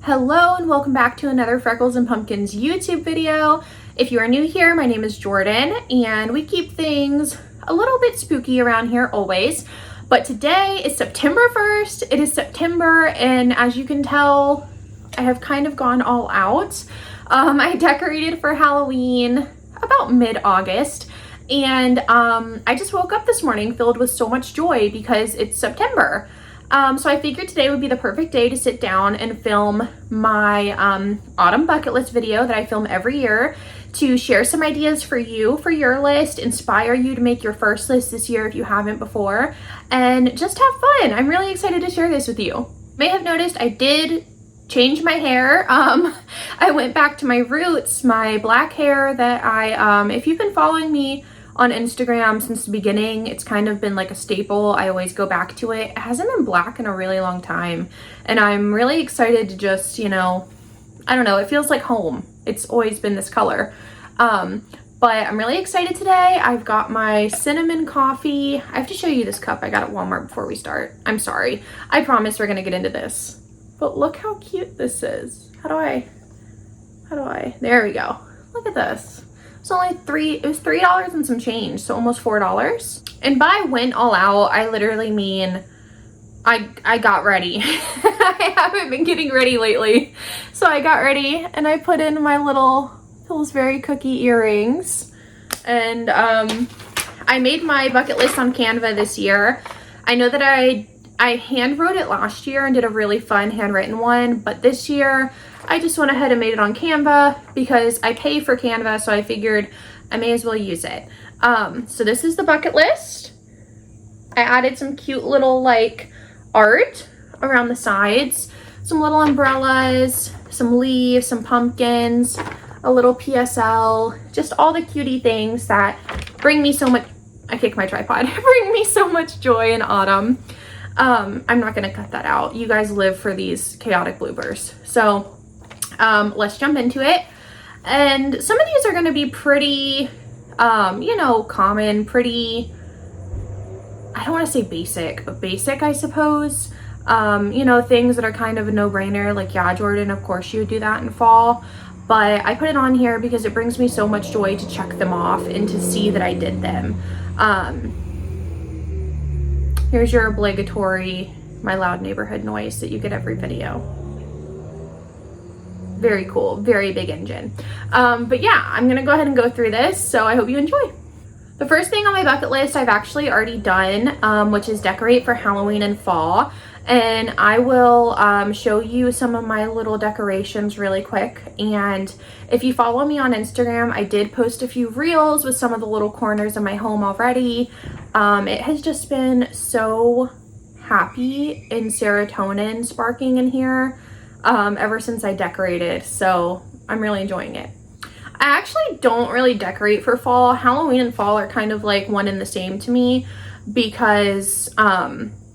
Hello and welcome back to another Freckles and Pumpkins YouTube video. If you are new here, my name is Jordan and we keep things a little bit spooky around here always. But today is September 1st. It is September and as you can tell, I have kind of gone all out. I decorated for Halloween about mid-August and I just woke up this morning filled with so much joy because it's September. So I figured today would be the perfect day to sit down and film my autumn bucket list video that I film every year to share some ideas for you for your list, inspire you to make your first list this year if you haven't before, and just have fun. I'm really excited to share this with you. You may have noticed I did change my hair. I went back to my roots, my black hair that I, if you've been following me on Instagram since the beginning, it's kind of been like a staple. I always go back to it. It hasn't been black in a really long time. And I'm really excited to just, I don't know, it feels like home. It's always been this color. But I'm really excited today. I've got my cinnamon coffee. I have to show you this cup I got at Walmart before we start. I'm sorry. I promise we're gonna get into this. But look how cute this is. How do I, there we go. Look at this. It's only it was $3 and some change, so almost $4. And by went all out, I literally mean I got ready. I haven't been getting ready lately. So I got ready and I put in my Pillsbury cookie earrings. And I made my bucket list on Canva this year. I know that I hand wrote it last year and did a really fun handwritten one, but this year I just went ahead and made it on Canva because I pay for Canva, so I figured I may as well use it. So this is the bucket list. I added some cute little like art around the sides, some little umbrellas, some leaves, some pumpkins, a little PSL, just all the cutie things that bring me so much, I kicked my tripod, bring me so much joy in autumn. I'm not gonna cut that out. You guys live for these chaotic bloopers. So let's jump into it. And some of these are gonna be pretty, common, pretty, I don't wanna say basic, but basic, I suppose. Things that are kind of a no-brainer, like, yeah, Jordan, of course you would do that in fall. But I put it on here because it brings me so much joy to check them off and to see that I did them. Here's your obligatory, my loud neighborhood noise that you get every video. Very cool, very big engine. But yeah, I'm gonna go ahead and go through this, so I hope you enjoy. The first thing on my bucket list I've actually already done, which is decorate for Halloween and fall. And I will show you some of my little decorations really quick. And if you follow me on Instagram, I did post a few reels with some of the little corners of my home already. It has just been so happy and serotonin sparking in here ever since I decorated. So I'm really enjoying it. I actually don't really decorate for fall. Halloween and fall are kind of like one and the same to me because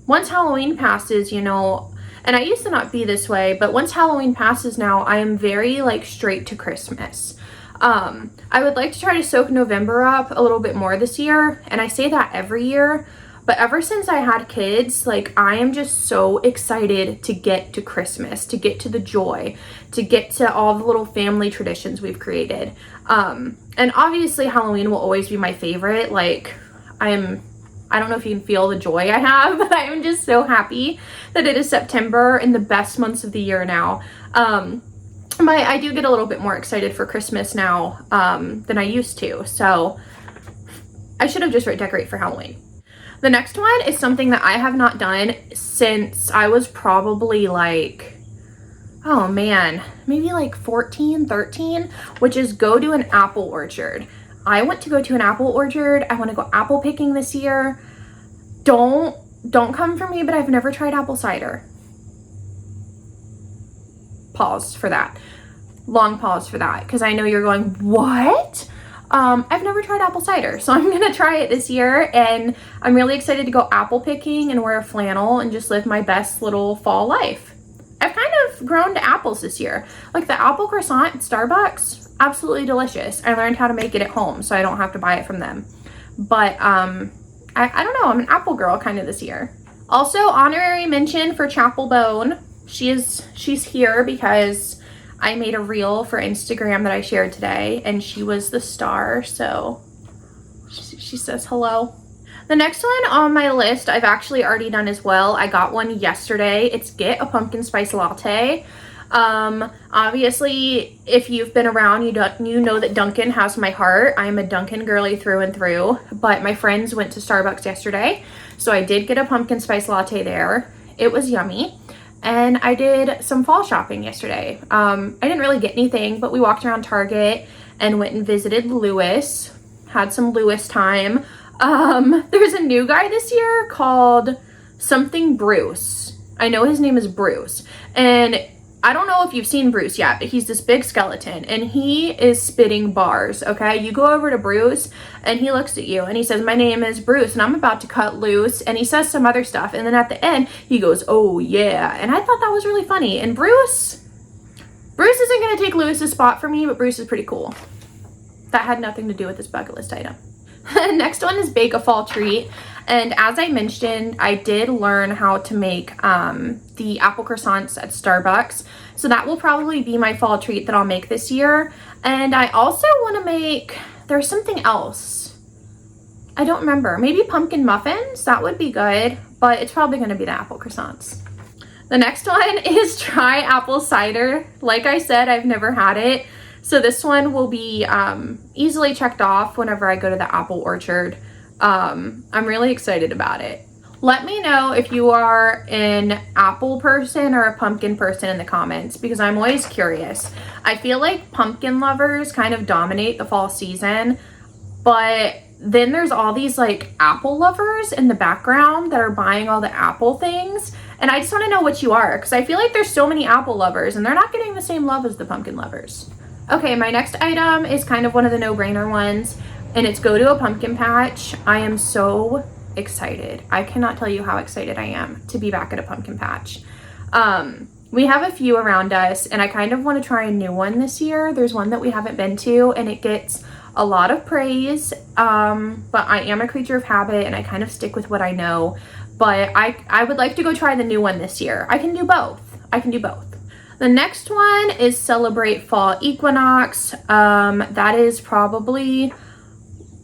once Halloween passes, and I used to not be this way, but once Halloween passes now, I am very like straight to Christmas. I would like to try to soak November up a little bit more this year, and I say that every year, but ever since I had kids, like I am just so excited to get to Christmas, to get to the joy, to get to all the little family traditions we've created. And obviously Halloween will always be my favorite. Like I don't know if you can feel the joy I have, but I am just so happy that it is September and the best months of the year now. But I do get a little bit more excited for Christmas now than I used to. So I should have just written decorate for Halloween. The next one is something that I have not done since I was probably like, oh man, maybe like 14, 13, which is go to an apple orchard. I want to go to an apple orchard. I want to go apple picking this year. Don't come for me, but I've never tried apple cider. Pause for that. Long pause for that, because I know you're going, what? I've never tried apple cider, so I'm gonna try it this year, and I'm really excited to go apple picking and wear a flannel and just live my best little fall life. I've kind of grown to apples this year. Like the apple croissant at Starbucks, absolutely delicious. I learned how to make it at home, so I don't have to buy it from them. But I don't know, I'm an apple girl kind of this year. Also, honorary mention for Chapel Bone. she's here because I made a reel for Instagram that I shared today, and she was the star, so she says hello. The next one on my list I've actually already done as well. I got one yesterday. It's get a pumpkin spice latte. Obviously, if you've been around, you know that Dunkin' has my heart. I'm a Dunkin' girly through and through, but my friends went to Starbucks yesterday, so I did get a pumpkin spice latte there. It was yummy. And I did some fall shopping yesterday. I didn't really get anything, but we walked around Target and went and visited Lewis, had some Lewis time. There's a new guy this year called something Bruce. I know his name is Bruce, and I don't know if you've seen Bruce yet, but he's this big skeleton and he is spitting bars, okay? You go over to Bruce and he looks at you and he says, "My name is Bruce and I'm about to cut loose." And he says some other stuff. And then at the end, he goes, "Oh yeah." And I thought that was really funny. And Bruce isn't gonna take Lewis's spot for me, but Bruce is pretty cool. That had nothing to do with this bucket list item. Next one is bake a fall treat. And as I mentioned, I did learn how to make the apple croissants at Starbucks. So that will probably be my fall treat that I'll make this year. And I also want to make, there's something else. I don't remember. Maybe pumpkin muffins. That would be good. But it's probably going to be the apple croissants. The next one is try apple cider. Like I said, I've never had it. So this one will be easily checked off whenever I go to the apple orchard. I'm really excited about it. Let me know if you are an apple person or a pumpkin person in the comments, because I'm always curious. I feel like pumpkin lovers kind of dominate the fall season, but then there's all these like apple lovers in the background that are buying all the apple things. And I just want to know what you are, because I feel like there's so many apple lovers and they're not getting the same love as the pumpkin lovers. Okay, my next item is kind of one of the no-brainer ones, and it's go to a pumpkin patch. I am so excited. I cannot tell you how excited I am to be back at a pumpkin patch. We have a few around us, and I kind of want to try a new one this year. There's one that we haven't been to, and it gets a lot of praise, but I am a creature of habit, and I kind of stick with what I know. But I would like to go try the new one this year. I can do both. The next one is celebrate fall equinox. That is probably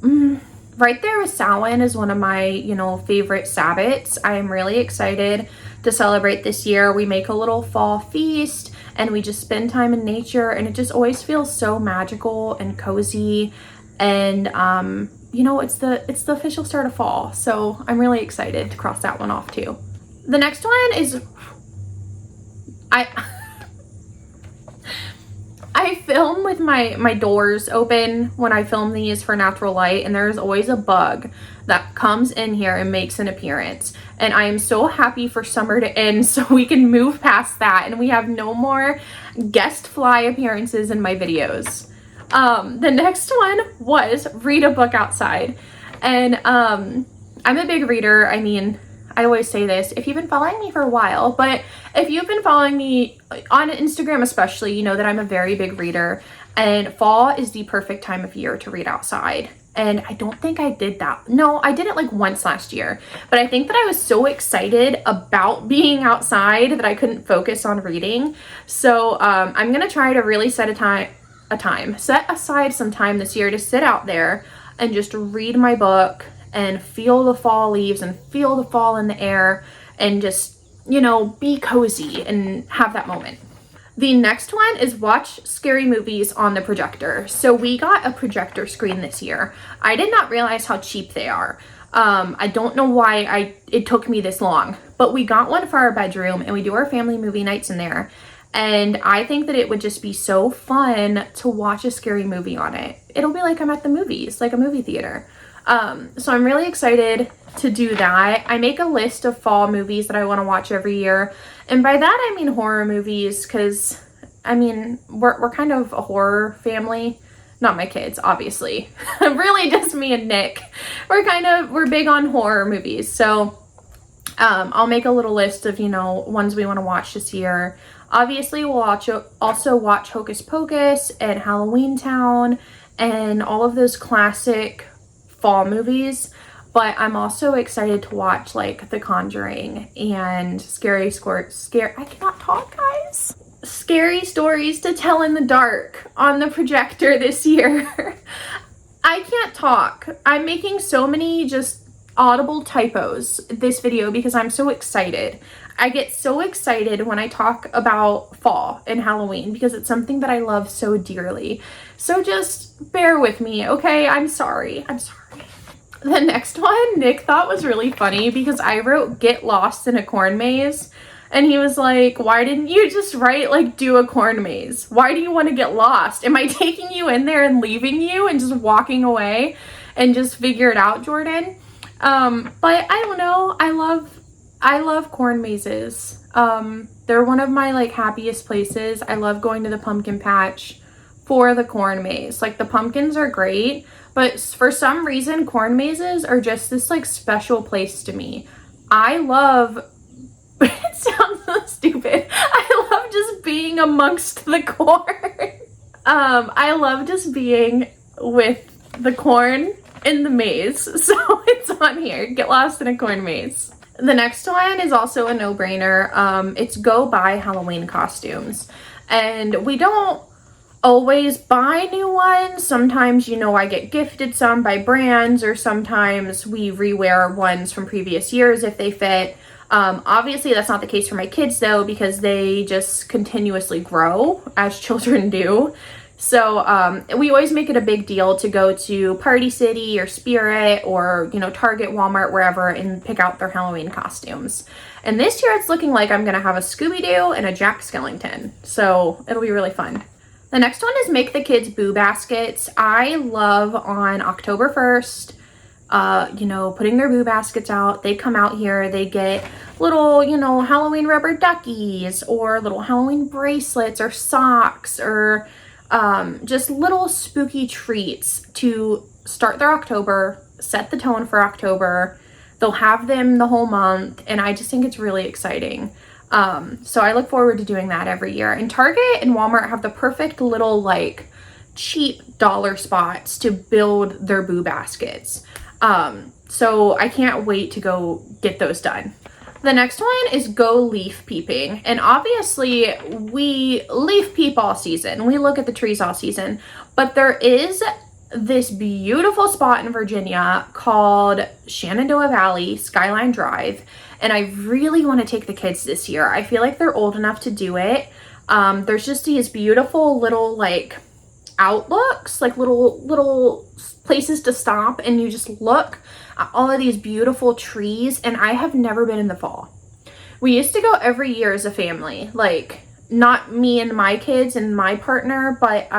right there with Samhain is one of my, favorite Sabbats. I am really excited to celebrate this year. We make a little fall feast and we just spend time in nature, and it just always feels so magical and cozy. And it's the official start of fall. So I'm really excited to cross that one off too. The next one is I film with my doors open when I film these for natural light, and there's always a bug that comes in here and makes an appearance. And I am so happy for summer to end so we can move past that and we have no more guest fly appearances in my videos. The next one was read a book outside. And I'm a big reader. I mean, I always say this, if you've been following me for a while, but if you've been following me on Instagram especially, you know that I'm a very big reader, and fall is the perfect time of year to read outside. And I don't think I did that. No, I did it like once last year, but I think that I was so excited about being outside that I couldn't focus on reading. So I'm gonna try to really set aside some time this year to sit out there and just read my book and feel the fall leaves and feel the fall in the air and just, be cozy and have that moment. The next one is watch scary movies on the projector. So we got a projector screen this year. I did not realize how cheap they are. I don't know why it took me this long, but we got one for our bedroom and we do our family movie nights in there. And I think that it would just be so fun to watch a scary movie on it. It'll be like I'm at the movies, like a movie theater. So I'm really excited to do that. I make a list of fall movies that I want to watch every year. And by that, I mean horror movies, because, we're kind of a horror family. Not my kids, obviously. Really just me and Nick. We're big on horror movies. So I'll make a little list of, ones we want to watch this year. Obviously, we'll also watch Hocus Pocus and Halloween Town and all of those classic fall movies. but I'm also excited to watch like The Conjuring and I cannot talk, guys. Scary stories to tell in the dark on the projector this year. I can't talk. I'm making so many just audible typos this video because I'm so excited. I get so excited when I talk about fall and Halloween because it's something that I love so dearly. So just bear with me, okay? I'm sorry. The next one Nick thought was really funny because I wrote "get lost in a corn maze," and he was like, why didn't you just write like do a corn maze? Why do you want to get lost? Am I taking you in there and leaving you and just walking away and just figure it out, Jordan? But I don't know. I love corn mazes. They're one of my like happiest places. I love going to the pumpkin patch for the corn maze. Like the pumpkins are great, but for some reason corn mazes are just this like special place to me. I love it sounds so stupid. I love just being amongst the corn. I love just being with the corn in the maze. So it's on here. Get lost in a corn maze. The next one is also a no-brainer. It's go buy Halloween costumes. And we don't always buy new ones. Sometimes, I get gifted some by brands, or sometimes we rewear ones from previous years if they fit. Obviously that's not the case for my kids though, because they just continuously grow as children do. So we always make it a big deal to go to Party City or Spirit or, Target, Walmart, wherever, and pick out their Halloween costumes. And this year it's looking like I'm going to have a Scooby-Doo and a Jack Skellington. So it'll be really fun. The next one is make the kids boo baskets. I love on October 1st, putting their boo baskets out. They come out here, they get little, Halloween rubber duckies or little Halloween bracelets or socks or just little spooky treats to start their October, set the tone for October. They'll have them the whole month, and I just think it's really exciting. So I look forward to doing that every year. And Target and Walmart have the perfect little like cheap dollar spots to build their boo baskets. So I can't wait to go get those done. The next one is go leaf peeping. And obviously we leaf peep all season. We look at the trees all season, but there is this beautiful spot in Virginia called Shenandoah Valley Skyline Drive. And I really want to take the kids this year. I feel like they're old enough to do it. There's just these beautiful little like outlooks, like little places to stop, and you just look at all of these beautiful trees. And I have never been in the fall. We used to go every year as a family, like not me and my kids and my partner, but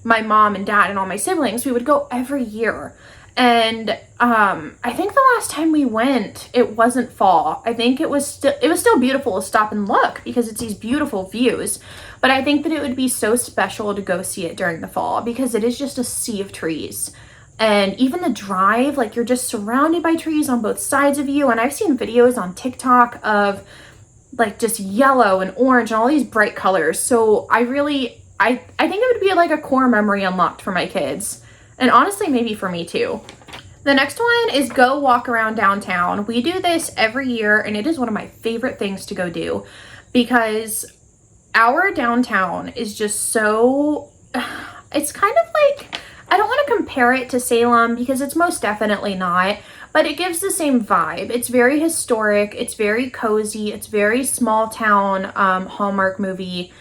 my mom and dad and all my siblings. We would go every year. And I think the last time we went, it wasn't fall. I think it was still beautiful to stop and look because it's these beautiful views. But I think that it would be so special to go see it during the fall because it is just a sea of trees. And even the drive, like you're just surrounded by trees on both sides of you. And I've seen videos on TikTok of like just yellow and orange and all these bright colors. So I think it would be like a core memory unlocked for my kids. And honestly, maybe for me too. The next one is go walk around downtown. We do this every year, and it is one of my favorite things to go do because our downtown is just so, it's kind of like, I don't want to compare it to Salem because it's most definitely not, but it gives the same vibe. It's very historic. It's very cozy. It's very small town, Hallmark movie.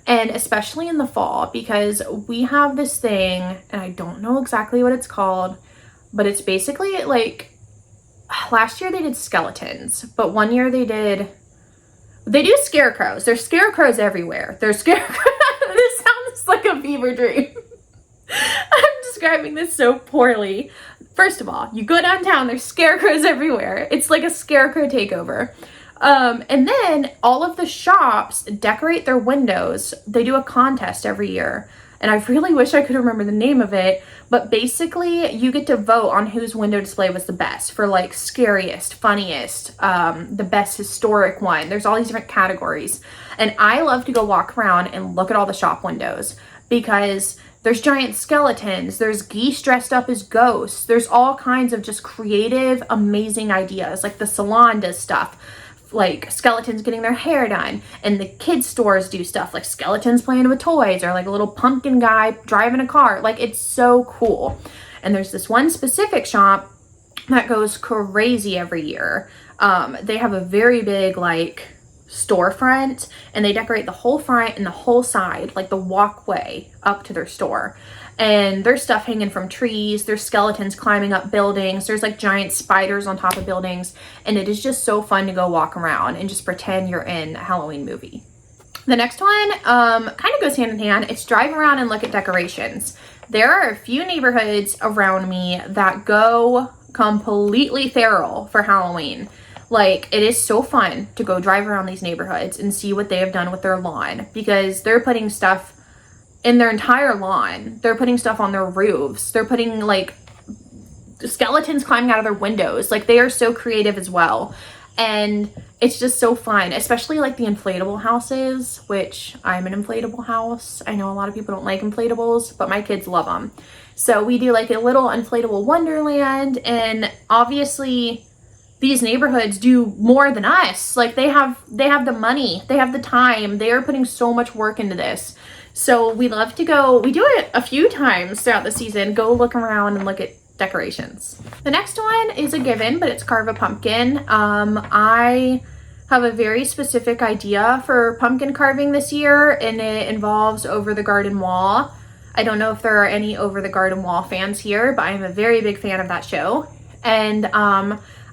And especially in the fall, because we have this thing, and I don't know exactly what it's called, but it's basically like, last year they did skeletons, but one year they do scarecrows. There's scarecrows everywhere. This sounds like a fever dream. I'm describing this so poorly. First of all, you go downtown, there's scarecrows everywhere. It's like a scarecrow takeover. And then all of the shops decorate their windows. They do a contest every year. And I really wish I could remember the name of it. But basically, you get to vote on whose window display was the best for like scariest, funniest, the best historic one. There's all these different categories. And I love to go walk around and look at all the shop windows because There's giant skeletons. There's geese dressed up as ghosts. There's all kinds of just creative, amazing ideas. Like the salon does stuff, like skeletons getting their hair done, and the kids stores do stuff like skeletons playing with toys, or like a little pumpkin guy driving a car. Like, it's so cool. And there's this one specific shop that goes crazy every year. They have a very big like storefront, and they decorate the whole front and the whole side, like the walkway up to their store. And there's stuff hanging from trees, there's skeletons climbing up buildings, there's like giant spiders on top of buildings, and it is just so fun to go walk around and just pretend you're in a Halloween movie. The next one kind of goes hand in hand. It's drive around and look at decorations. There are a few neighborhoods around me that go completely feral for Halloween. Like, it is so fun to go drive around these neighborhoods and see what they have done with their lawn, because they're putting stuff in their entire lawn. They're putting stuff on their roofs. They're putting like skeletons climbing out of their windows. Like, they are so creative as well. And it's just so fun, especially like the inflatable houses, which I'm an inflatable house. I know a lot of people don't like inflatables, but my kids love them. So we do like a little inflatable wonderland, and obviously these neighborhoods do more than us. Like, they have the money, they have the time, they are putting so much work into this. So we love to go, we do it a few times throughout the season, go look around and look at decorations. The next one is a given, but it's carve a pumpkin. I have a very specific idea for pumpkin carving this year, and it involves Over the Garden Wall. I don't know if there are any Over the Garden Wall fans here, but I'm a very big fan of that show. And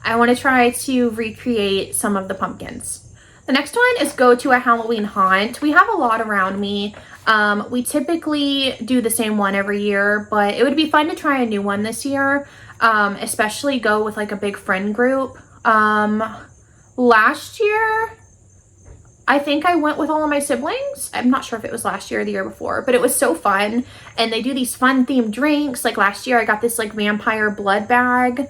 I want to try to recreate some of the pumpkins. The next one is go to a Halloween haunt. We have a lot around me. We typically do the same one every year, but it would be fun to try a new one this year, especially go with like a big friend group. Last year, I think I went with all of my siblings. I'm not sure if it was last year or the year before, but it was so fun. And they do these fun themed drinks. Like last year, I got this like vampire blood bag.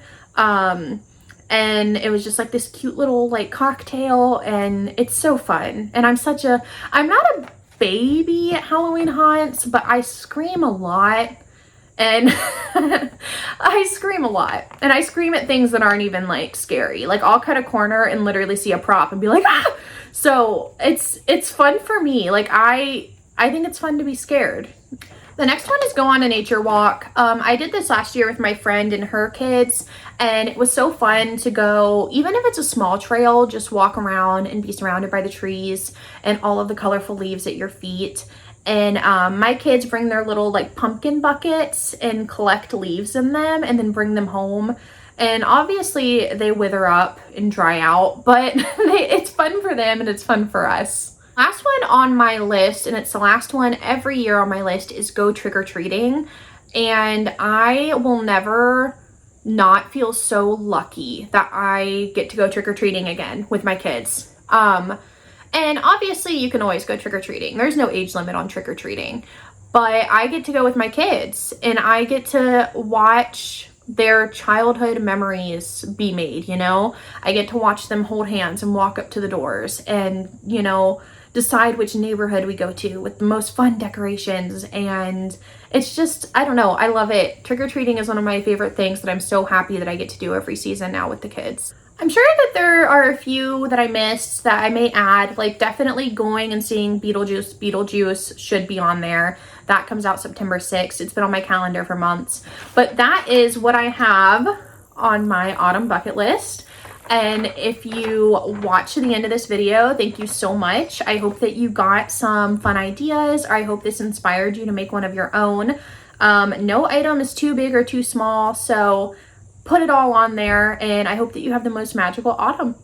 And it was just like this cute little like cocktail, and it's so fun. And I'm not a baby at Halloween haunts, but I scream a lot, and I scream a lot, and I scream at things that aren't even like scary. Like, I'll cut a corner and literally see a prop and be like, ah! So it's fun for me. Like, I think it's fun to be scared. The next one is go on a nature walk. I did this last year with my friend and her kids, and it was so fun to go, even if it's a small trail, just walk around and be surrounded by the trees and all of the colorful leaves at your feet. And my kids bring their little like pumpkin buckets and collect leaves in them and then bring them home. And obviously they wither up and dry out, but it's fun for them and it's fun for us. Last one on my list, and it's the last one every year on my list, is go trick-or-treating. And I will never not feel so lucky that I get to go trick-or-treating again with my kids. And obviously you can always go trick-or-treating. There's no age limit on trick-or-treating. But I get to go with my kids, and I get to watch their childhood memories be made, you know? I get to watch them hold hands and walk up to the doors and, you know, decide which neighborhood we go to with the most fun decorations. And it's just, I don't know, I love it. Trick-or-treating is one of my favorite things that I'm so happy that I get to do every season now with the kids. I'm sure that there are a few that I missed that I may add, like definitely going and seeing Beetlejuice. Beetlejuice should be on there. That comes out September 6th. It's been on my calendar for months. But that is what I have on my autumn bucket list. And if you watch to the end of this video, thank you so much. I hope that you got some fun ideas, or I hope this inspired you to make one of your own. No item is too big or too small, so put it all on there, and I hope that you have the most magical autumn.